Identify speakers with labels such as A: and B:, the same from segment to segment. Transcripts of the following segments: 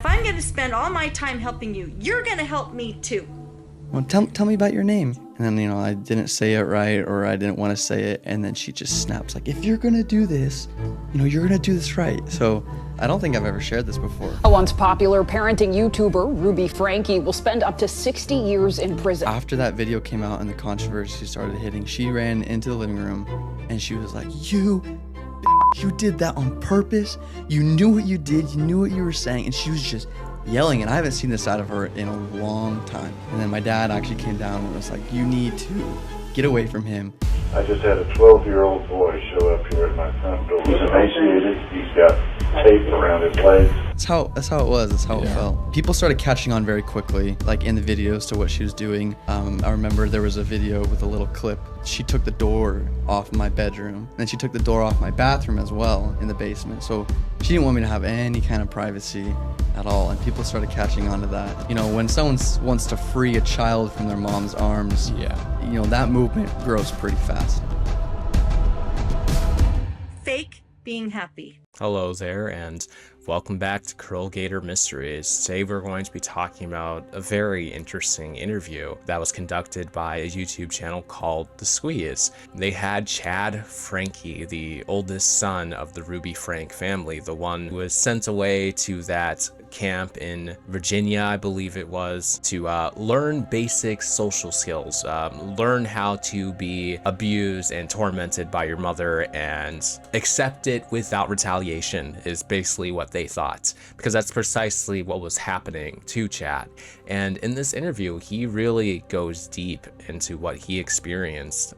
A: If I'm going to spend all my time helping you, you're going to help me too.
B: Well, tell me about your name. And then, I didn't say it right, or I didn't want to say it. And then she just snaps like, if you're going to do this, you're going to do this right. So I don't think I've ever shared this before.
C: A once popular parenting YouTuber, Ruby Franke, will spend up to 60 years in prison.
B: After that video came out and the controversy started hitting, she ran into the living room and she was like, you did that on purpose. You knew what you did. You knew what you were saying. And she was just yelling. And I haven't seen this side of her in a long time. And then my dad actually came down and was like, you need to get away from him.
D: I just had a 12-year-old boy show up here at my front door. He's emaciated. He's got tape around his legs.
B: That's how it was. That's how it felt. People started catching on very quickly, like in the videos, to what she was doing. I remember there was a video with a little clip. She took the door off my bedroom, and she took the door off my bathroom as well in the basement. So she didn't want me to have any kind of privacy at all, and people started catching on to that. When someone wants to free a child from their mom's arms, that movement grows pretty fast.
A: Fake being happy.
E: Hello there, and welcome back to Curl Gator Mysteries. Today we're going to be talking about a very interesting interview that was conducted by a YouTube channel called The Squeeze. They had Chad Franke, the oldest son of the Ruby Franke family, the one who was sent away to that camp in Virginia, I believe it was, to learn basic social skills, learn how to be abused and tormented by your mother and accept it without retaliation is basically what they thought, because that's precisely what was happening to Chad. And in this interview, he really goes deep into what he experienced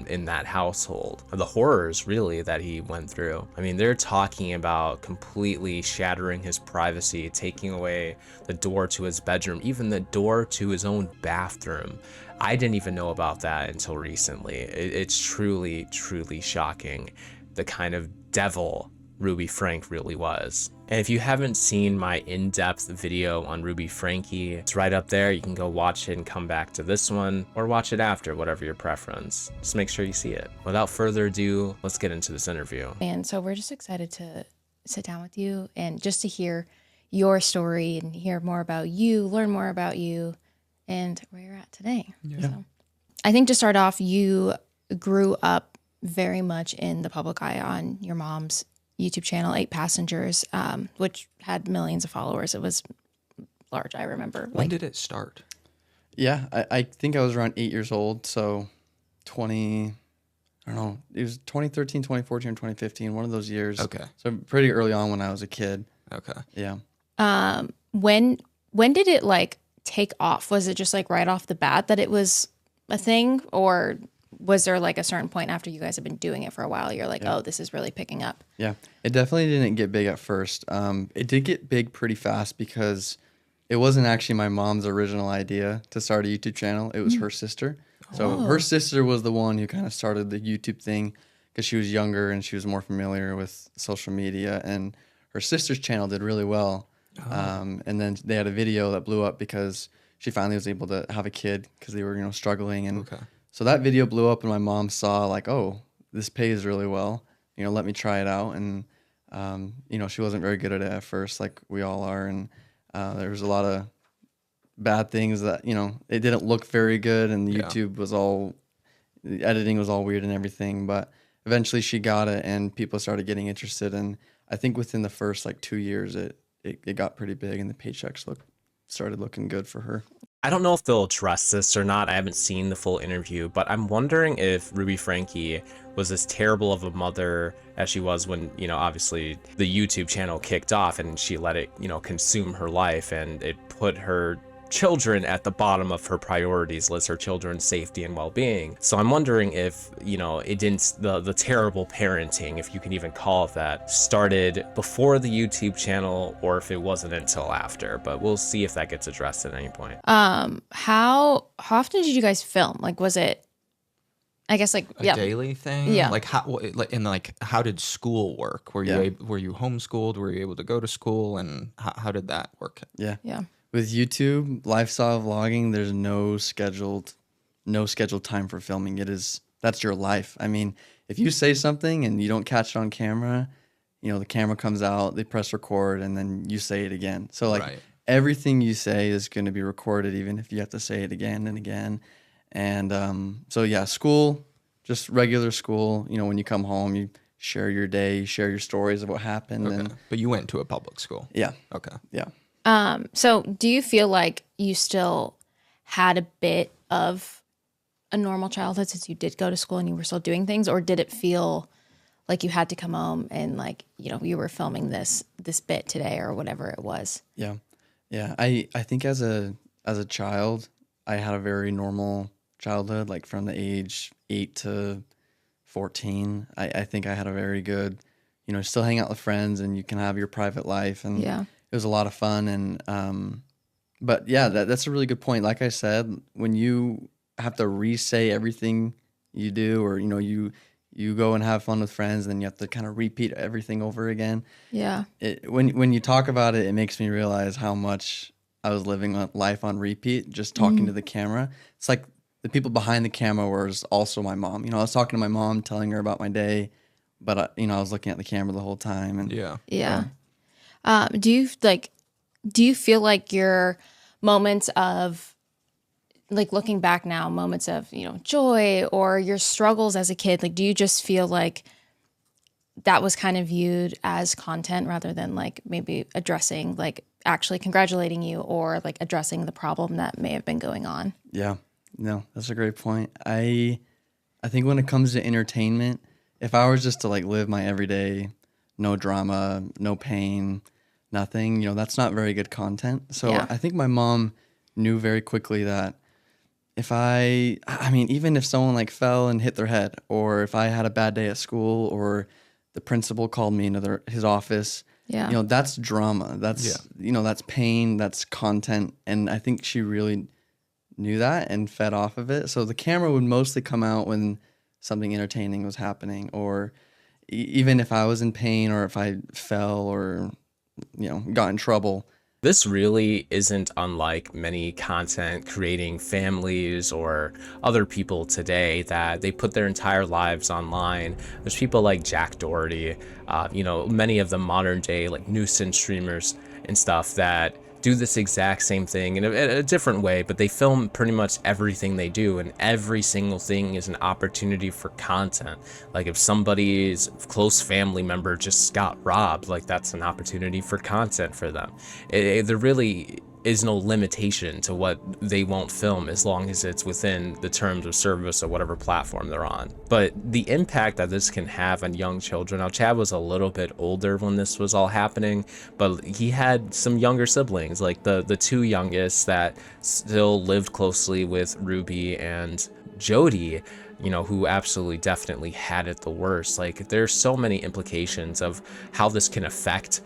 E: in that household, the horrors really that he went through. I mean, they're talking about completely shattering his privacy, taking away the door to his bedroom, even the door to his own bathroom. I didn't even know about that until recently. It's truly, truly shocking, the kind of devil Ruby Franke really was. And if you haven't seen my in-depth video on Ruby Franke, it's right up there. You can go watch it and come back to this one, or watch it after, whatever your preference. Just make sure you see it. Without further ado, let's get into this interview.
F: And so we're just excited to sit down with you and just to hear your story and hear more about you, learn more about you, and where you're at today. Yeah. So I think to start off, you grew up very much in the public eye on your mom's YouTube channel, 8 Passengers, which had millions of followers. It was large, I remember.
G: When did it start?
B: Yeah, I think I was around 8 years old, so it was 2013, 2014, or 2015, one of those years.
G: Okay.
B: So pretty early on when I was a kid.
G: Okay.
B: Yeah.
F: When did it take off? Was it just right off the bat that it was a thing, or was there a certain point after you guys have been doing it for a while, you're like, oh, this is really picking up?
B: Yeah, it definitely didn't get big at first. It did get big pretty fast because it wasn't actually my mom's original idea to start a YouTube channel. It was her sister. So her sister was the one who kind of started the YouTube thing because she was younger and she was more familiar with social media, and her sister's channel did really well. And then they had a video that blew up because she finally was able to have a kid because they were, struggling. And so that video blew up, and my mom saw oh, this pays really well. Let me try it out. And, she wasn't very good at it at first, like we all are. And there was a lot of bad things that, it didn't look very good. And YouTube was the editing was all weird and everything. But eventually she got it, and people started getting interested. And I think within the first 2 years, it got pretty big, and the paychecks started looking good for her.
E: I don't know if they'll address this or not. I haven't seen the full interview, but I'm wondering if Ruby Franke was as terrible of a mother as she was when, obviously the YouTube channel kicked off and she let it, consume her life, and it put her children at the bottom of her priorities list, her children's safety and well-being. So I'm wondering if, it didn't, the terrible parenting, if you can even call it that, started before the YouTube channel or if it wasn't until after, but we'll see if that gets addressed at any point.
F: How often did you guys film? Was it, I guess
G: a daily thing?
F: Yeah.
G: How did school work? Were you homeschooled? Were you able to go to school, and how did that work?
B: Yeah.
F: Yeah.
B: With YouTube lifestyle vlogging, there's no scheduled time for filming. That's your life. I mean, if you say something and you don't catch it on camera, you know, the camera comes out, they press record, and then you say it again. So like
G: Right.
B: everything you say is going to be recorded, even if you have to say it again and again. And so yeah, school, just regular school. You know, when you come home, you share your day, you share your stories of what happened.
G: Okay.
B: And
G: But you went to a public school.
B: yeah,
G: Okay.
B: yeah.
F: So do you feel like you still had a bit of a normal childhood since you did go to school and you were still doing things, or did it feel like you had to come home and like, you know, you were filming this bit today or whatever it was?
B: Yeah. Yeah. I think as a child, I had a very normal childhood, like from the age 8 to 14. I think I had a very good, you know, still hang out with friends and you can have your private life, and
F: Yeah.
B: it was a lot of fun. And but yeah, that's a really good point. Like I said, when you have to re-say everything you do, or you know, you go and have fun with friends, and then you have to kind of repeat everything over again.
F: Yeah.
B: When you talk about it, it makes me realize how much I was living life on repeat, just talking to the camera. It's like the people behind the camera was also my mom. You know, I was talking to my mom, telling her about my day, but you know, I was looking at the camera the whole time. And
G: Yeah.
F: Yeah. Do you feel like your moments of, like, looking back now, moments of, you know, joy or your struggles as a kid, like, do you just feel like that was kind of viewed as content rather than like maybe addressing, like actually congratulating you or like addressing the problem that may have been going on?
B: Yeah, no, that's a great point. I think when it comes to entertainment, if I was just to like live my everyday, no drama, no pain, nothing, you know, that's not very good content. So
F: Yeah.
B: I think my mom knew very quickly that if I mean, even if someone like fell and hit their head, or if I had a bad day at school, or the principal called me into his office,
F: Yeah.
B: you know, that's drama. That's, you know, that's pain, that's content. And I think she really knew that and fed off of it. So the camera would mostly come out when something entertaining was happening, or even if I was in pain, or if I fell, or, you know, got in trouble.
E: This really isn't unlike many content creating families or other people today that they put their entire lives online. There's people like Jack Doherty, you know, many of the modern day like nuisance streamers and stuff that do this exact same thing in a different way, but they film pretty much everything they do, and every single thing is an opportunity for content. Like if somebody's close family member just got robbed, like that's an opportunity for content for them. There really is no limitation to what they won't film as long as it's within the terms of service of whatever platform they're on. But the impact that this can have on young children, now Chad was a little bit older when this was all happening, but he had some younger siblings, like the two youngest that still lived closely with Ruby and Jodi, you know, who absolutely definitely had it the worst. Like there's so many implications of how this can affect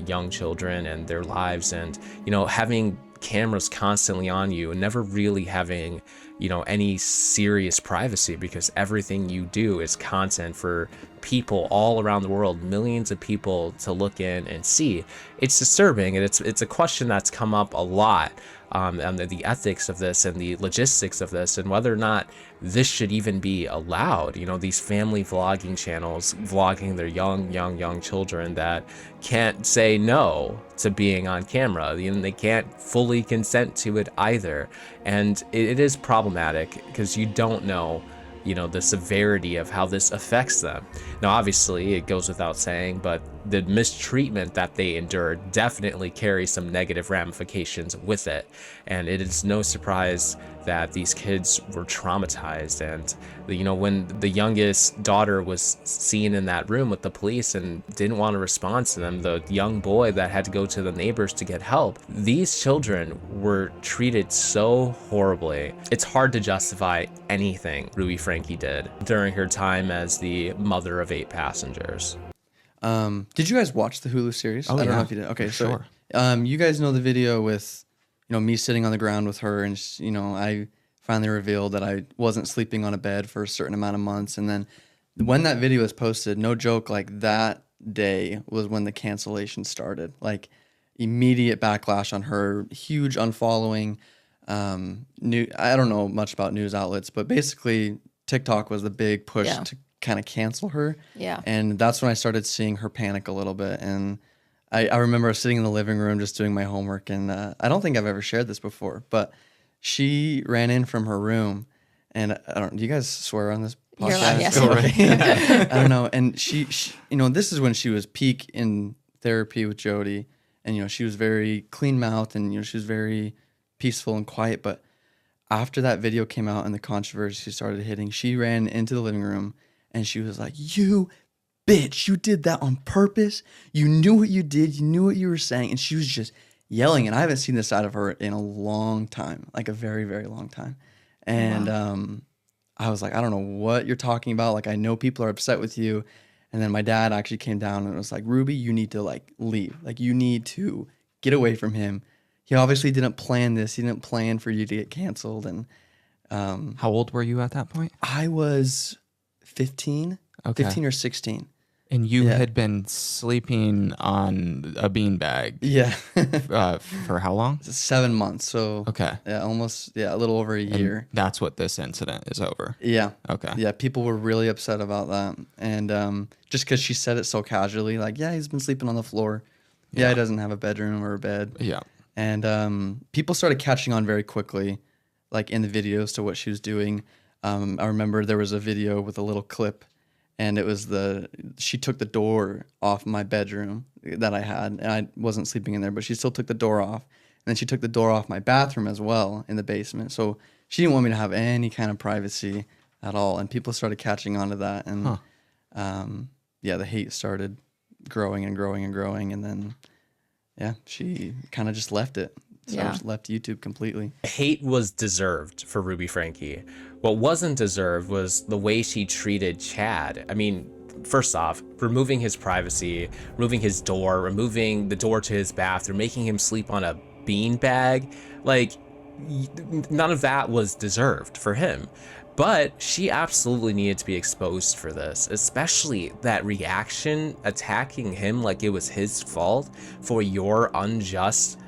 E: young children and their lives, and you know, having cameras constantly on you and never really having, you know, any serious privacy, because everything you do is content for people all around the world, millions of people to look in and see. It's disturbing, and it's a question that's come up a lot, and the ethics of this and the logistics of this, and whether or not this should even be allowed. You know, these family vlogging channels vlogging their young children that can't say no to being on camera, and they can't fully consent to it either. And it is problematic because you don't know, you know, the severity of how this affects them. Now, obviously, it goes without saying, but the mistreatment that they endure definitely carries some negative ramifications with it. And it is no surprise that these kids were traumatized. And, you know, when the youngest daughter was seen in that room with the police and didn't want to respond to them, the young boy that had to go to the neighbors to get help, these children were treated so horribly. It's hard to justify anything Ruby Franke did during her time as the mother of 8 passengers.
B: Did you guys watch the Hulu series?
G: Oh,
B: I don't
G: yeah,
B: know if you did. Okay,
G: for
B: so you guys know the video with, you know, me sitting on the ground with her, and you know, I finally revealed that I wasn't sleeping on a bed for a certain amount of months, and then when that video was posted, no joke, like that day was when the cancellation started. Like immediate backlash on her, huge unfollowing. I don't know much about news outlets, but basically TikTok was the big push
F: Yeah.
B: to kind of cancel her.
F: Yeah.
B: And that's when I started seeing her panic a little bit. And I remember sitting in the living room just doing my homework. And I don't think I've ever shared this before, but she ran in from her room. And do you guys swear on this podcast?
F: You're allowed, yes.
B: Okay. I don't know. And she, this is when she was peak in therapy with Jodi. And, she was very clean mouthed and, she was very peaceful and quiet. But after that video came out and the controversy started hitting, she ran into the living room and she was like, "You bitch, you did that on purpose. You knew what you did. You knew what you were saying." And she was just yelling. And I haven't seen this side of her in a long time, like a very, very long time. And I was like, "I don't know what you're talking about. Like, I know people are upset with you." And then my dad actually came down and was like, "Ruby, you need to like leave. Like, you need to get away from him. He obviously didn't plan this. He didn't plan for you to get canceled." And
G: how old were you at that point?
B: I was 15,
G: Okay.
B: 15 or 16.
G: And you had been sleeping on a beanbag
B: Yeah.
G: for how long?
B: 7 months. So
G: Okay.
B: yeah, a little over a year.
G: And that's what this incident is over.
B: Yeah.
G: Okay.
B: Yeah, people were really upset about that. And just because she said it so casually, like, "Yeah, he's been sleeping on the floor. Yeah, he doesn't have a bedroom or a bed."
G: Yeah.
B: And people started catching on very quickly, like in the videos, to what she was doing. I remember there was a video with a little clip, and it was she took the door off my bedroom that I had, and I wasn't sleeping in there, but she still took the door off. And then she took the door off my bathroom as well in the basement. So she didn't want me to have any kind of privacy at all. And people started catching on to that. And the hate started growing and growing and growing. And then, she kind of just left it. So just left YouTube completely.
E: Hate was deserved for Ruby Franke. What wasn't deserved was the way she treated Chad. I mean, first off, removing his privacy, removing his door, removing the door to his bathroom, making him sleep on a beanbag, like, none of that was deserved for him. But she absolutely needed to be exposed for this, especially that reaction attacking him like it was his fault for your unjust,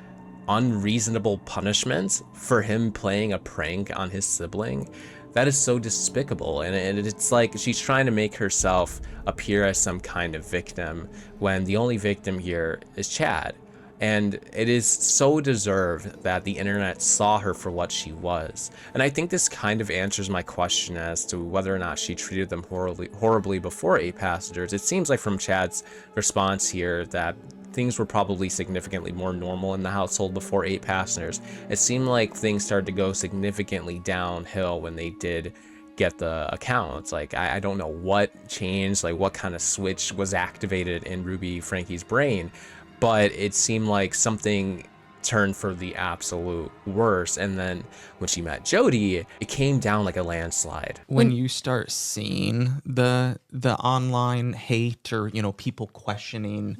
E: unreasonable punishment for him playing a prank on his sibling. That is so despicable. And it's like she's trying to make herself appear as some kind of victim when the only victim here is Chad. And it is so deserved that the internet saw her for what she was. And I think this kind of answers my question as to whether or not she treated them horribly before 8 Passengers. It seems like from Chad's response here that things were probably significantly more normal in the household before 8 Passengers. It seemed like things started to go significantly downhill when they did get the accounts. Like, I don't know what changed, like what kind of switch was activated in Ruby Franke's brain, but it seemed like something turned for the absolute worst. And then when she met Jodi, it came down like a landslide.
G: When you start seeing the online hate or, people questioning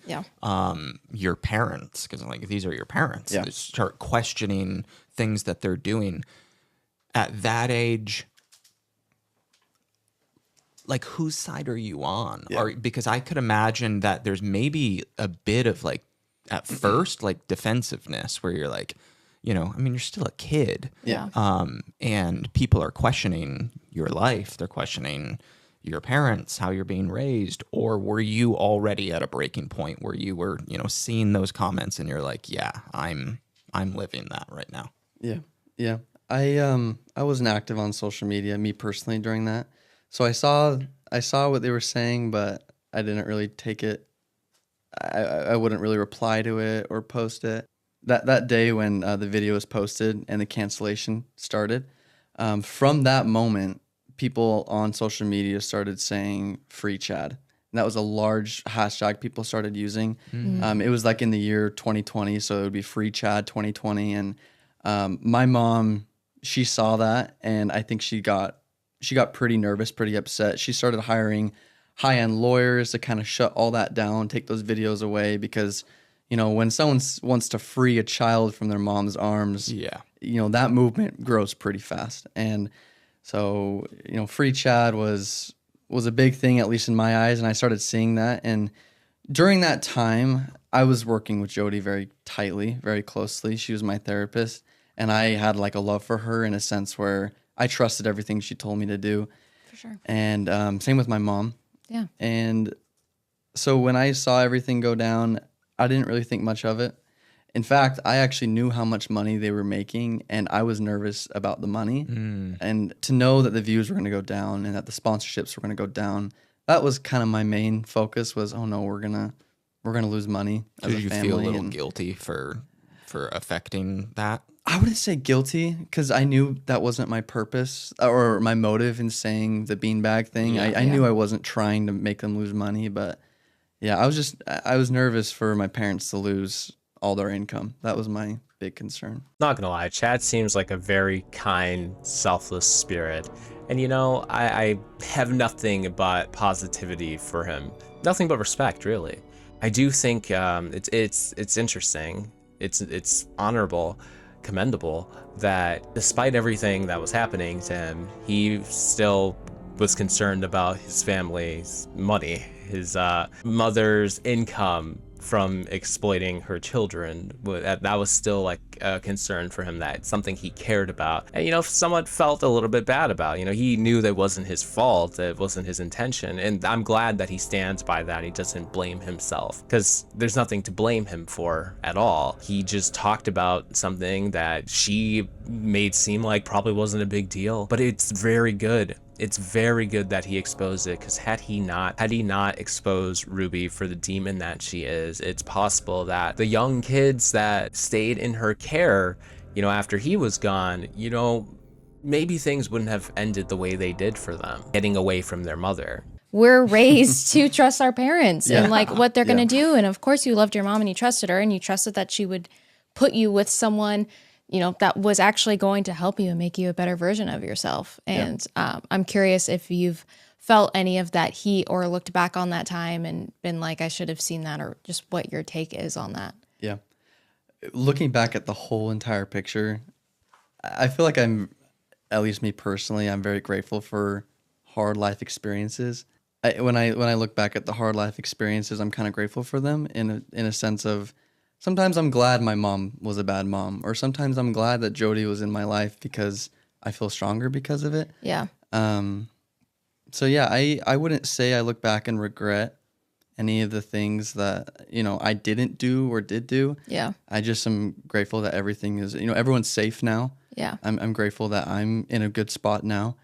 G: your parents, because like these are your parents, they start questioning things that they're doing at that age. Like, whose side are you on? Or, because I could imagine that there's maybe a bit of like, at first, like defensiveness where you're like, you're still a kid.
F: Yeah.
G: And people are questioning your life. They're questioning your parents, how you're being raised. Or were you already at a breaking point where you were, seeing those comments and you're like, yeah, I'm living that right now.
B: Yeah. Yeah. I wasn't active on social media, me personally, during that. So I saw what they were saying, but I didn't really take it. I wouldn't really reply to it or post it. That day when the video was posted and the cancellation started, from that moment, people on social media started saying "free Chad." And that was a large hashtag people started using. It was like in the year 2020, so it would be "free Chad 2020." And my mom, she saw that, and I think she got pretty nervous, pretty upset. She started hiring high-end lawyers to kind of shut all that down, take those videos away, because, when someone wants to free a child from their mom's arms, that movement grows pretty fast. And so, free Chad was a big thing, at least in my eyes, and I started seeing that. And during that time, I was working with Jodi very tightly, very closely. She was my therapist, and I had like a love for her in a sense where I trusted everything she told me to do.
F: For sure.
B: And same with my mom.
F: Yeah.
B: And so when I saw everything go down, I didn't really think much of it. In fact, I actually knew how much money they were making, and I was nervous about the money. And to know that the views were going to go down and that the sponsorships were going to go down, that was kind of my main focus. Was, oh no, we're gonna lose money as a family. Did you
G: feel a little guilty for affecting that?
B: I wouldn't say guilty, because I knew that wasn't my purpose or my motive in saying the beanbag thing. I knew I wasn't trying to make them lose money, but yeah, I was nervous for my parents to lose all their income. That was my big concern.
E: Not gonna lie, Chad seems like a very kind, selfless spirit. And you know, I have nothing but positivity for him. Nothing but respect, really. I do think it's interesting. It's honorable, commendable that despite everything that was happening to him, he still was concerned about his family's money, his mother's income from exploiting her children. That was still like a concern for him, that something he cared about, and you know, somewhat felt a little bit bad about. You know, he knew that wasn't his fault, it wasn't his intention, and I'm glad that he stands by that. He doesn't blame himself, because there's nothing to blame him for at all. He just talked about something that she made seem like probably wasn't a big deal, but it's very good. It's very good that he exposed it, because had he not exposed Ruby for the demon that she is, it's possible that the young kids that stayed in her care, you know, after he was gone, you know, maybe things wouldn't have ended the way they did for them, getting away from their mother.
F: We're raised to trust our parents and like what they're going to do. And of course you loved your mom and you trusted her, and you trusted that she would put you with someone, you know, that was actually going to help you and make you a better version of yourself. And I'm curious if you've felt any of that heat or looked back on that time and been like, I should have seen that, or just what your take is on that. Yeah.
B: Looking back at the whole entire picture, I feel like at least me personally, I'm very grateful for hard life experiences. When I look back at the hard life experiences, I'm kind of grateful for them in a sense of, sometimes I'm glad my mom was a bad mom, or sometimes I'm glad that Jodi was in my life because I feel stronger because of it. Yeah. So yeah, I wouldn't say I look back and regret any of the things that, you know, I didn't do or did do. Yeah. I just am grateful that everything is, you know, everyone's safe now. Yeah. I'm grateful that I'm in a good spot now.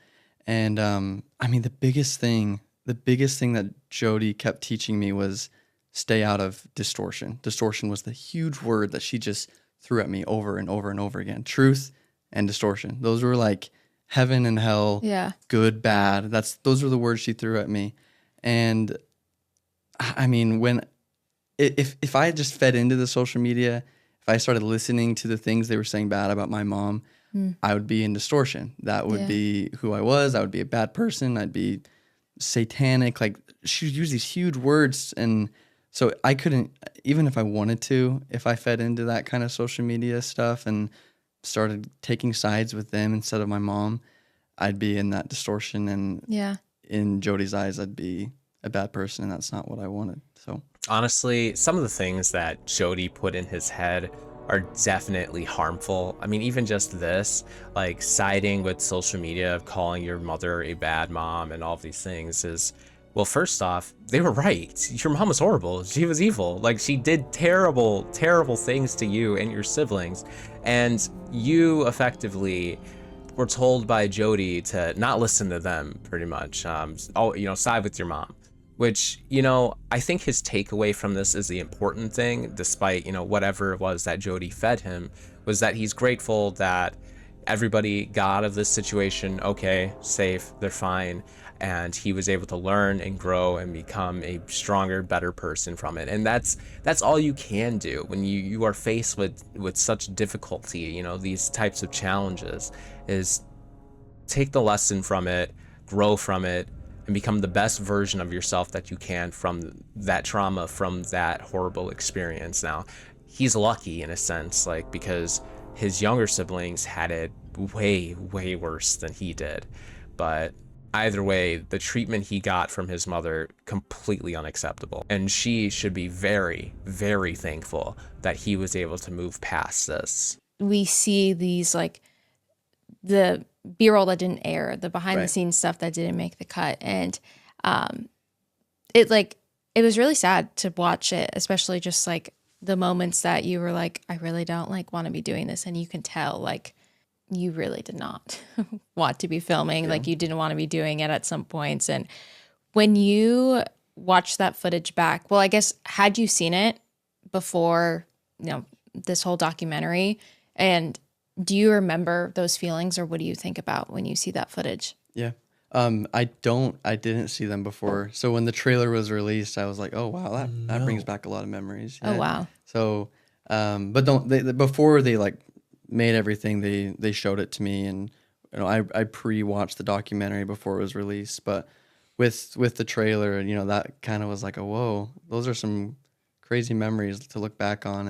B: And I mean, the biggest thing that Jodi kept teaching me was stay out of distortion. Distortion was the huge word that she just threw at me over and over and over again. Truth and distortion. Those were like heaven and hell, good, bad. Those were the words she threw at me. And I mean, if I just fed into the social media, if I started listening to the things they were saying bad about my mom, I would be in distortion. That would be who I was. I would be a bad person. I'd be satanic. Like, she would use these huge words, and so I couldn't, even if I wanted to, if I fed into that kind of social media stuff and started taking sides with them instead of my mom, I'd be in that distortion, and in Jodi's eyes, I'd be a bad person, and that's not what I wanted. So
E: honestly, some of the things that Jodi put in his head are definitely harmful. I mean, even just this, like siding with social media, calling your mother a bad mom and all of these things is, well, first off, they were right. Your mom was horrible. She was evil. Like, she did terrible, terrible things to you and your siblings. And you effectively were told by Jodi to not listen to them, pretty much. Side with your mom. Which, you know, I think his takeaway from this is the important thing, despite, you know, whatever it was that Jodi fed him, was that he's grateful that everybody got out of this situation okay, safe, they're fine, and he was able to learn and grow and become a stronger, better person from it. And that's all you can do when you are faced with such difficulty, you know, these types of challenges, is take the lesson from it, grow from it, and become the best version of yourself that you can from that trauma, from that horrible experience. Now, he's lucky in a sense, like, because his younger siblings had it way, way worse than he did. But either way, the treatment he got from his mother, completely unacceptable. And she should be very, very thankful that he was able to move past this.
F: We see these, like, the B-roll that didn't air, the behind the scenes stuff that didn't make the cut. And it was really sad to watch it, especially just like the moments that you were like, I really don't like want to be doing this. And you can tell like you really did not want to be filming. Like you didn't want to be doing it at some points. And when you watch that footage back, well, I guess, had you seen it before, this whole documentary? And do you remember those feelings, or what do you think about when you see that footage?
B: Yeah. I didn't see them before. So when the trailer was released, I was like, oh wow, that brings back a lot of memories. Yeah.
F: Oh wow.
B: So, but before they like made everything, they showed it to me, and I pre-watched the documentary before it was released. But with the trailer, that kind of was like, oh whoa, those are some crazy memories to look back on.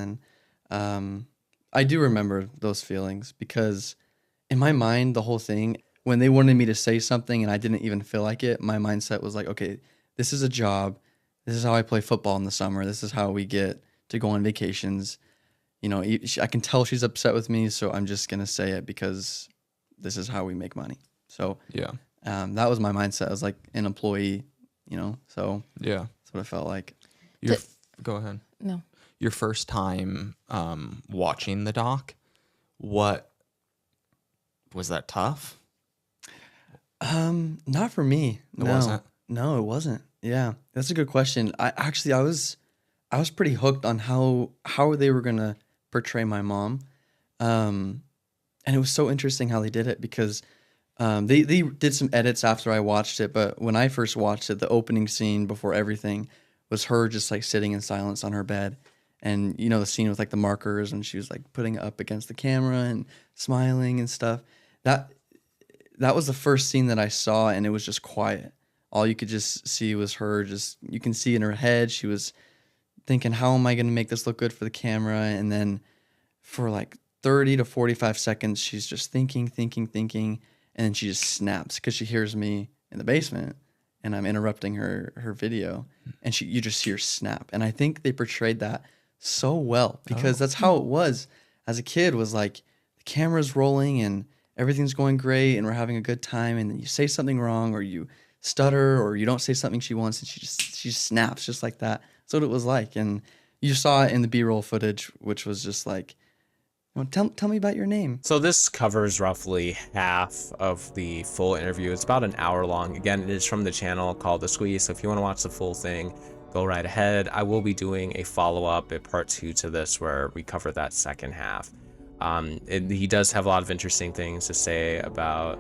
B: And I do remember those feelings, because in my mind, the whole thing, when they wanted me to say something and I didn't even feel like it, my mindset was like, okay, this is a job. This is how I play football in the summer. This is how we get to go on vacations. I can tell she's upset with me, so I'm just going to say it because this is how we make money. So
G: yeah,
B: that was my mindset. I was like an employee, so
G: yeah,
B: that's what it felt like.
G: Go ahead.
F: No.
G: Your first time watching the doc, what was that tough?
B: Not for me.
G: It wasn't?
B: No, it wasn't. Yeah, that's a good question. I was pretty hooked on how they were gonna portray my mom, and it was so interesting how they did it, because they did some edits after I watched it. But when I first watched it, the opening scene before everything was her just like sitting in silence on her bed, and the scene with like the markers, and she was like putting it up against the camera and smiling and stuff. That was the first scene that I saw, and it was just quiet. All you could just see was her. You can see in her head, she was thinking, how am I going to make this look good for the camera? And then for like 30 to 45 seconds, she's just thinking, and then she just snaps because she hears me in the basement and I'm interrupting her video, and you just see her snap. And I think they portrayed that so well, because that's how it was as a kid, was like the camera's rolling and everything's going great and we're having a good time, and then you say something wrong, or you stutter, or you don't say something she wants, and she just snaps just like that. That's what it was like. And you saw it in the B-roll footage, which was just like, tell me about your name.
E: So this covers roughly half of the full interview. It's about an hour long. Again, it is from the channel called The Squeeze, so if you want to watch the full thing, go right ahead. I will be doing a follow-up at part 2 to this, where we cover that second half. He does have a lot of interesting things to say about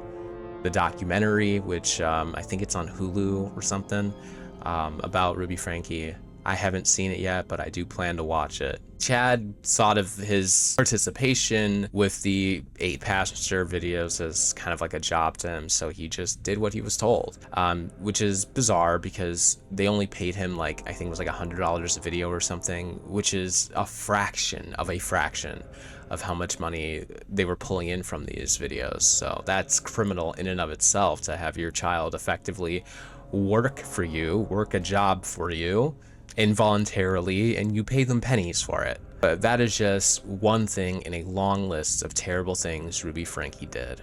E: the documentary, which I think it's on Hulu or something, about Ruby Franke. I haven't seen it yet, but I do plan to watch it. Chad thought of his participation with the 8-passenger videos as kind of like a job to him, so he just did what he was told, which is bizarre, because they only paid him I think it was like $100 a video or something, which is a fraction of how much money they were pulling in from these videos. So that's criminal in and of itself, to have your child effectively work a job for you involuntarily, and you pay them pennies for it. But that is just one thing in a long list of terrible things Ruby Franke did.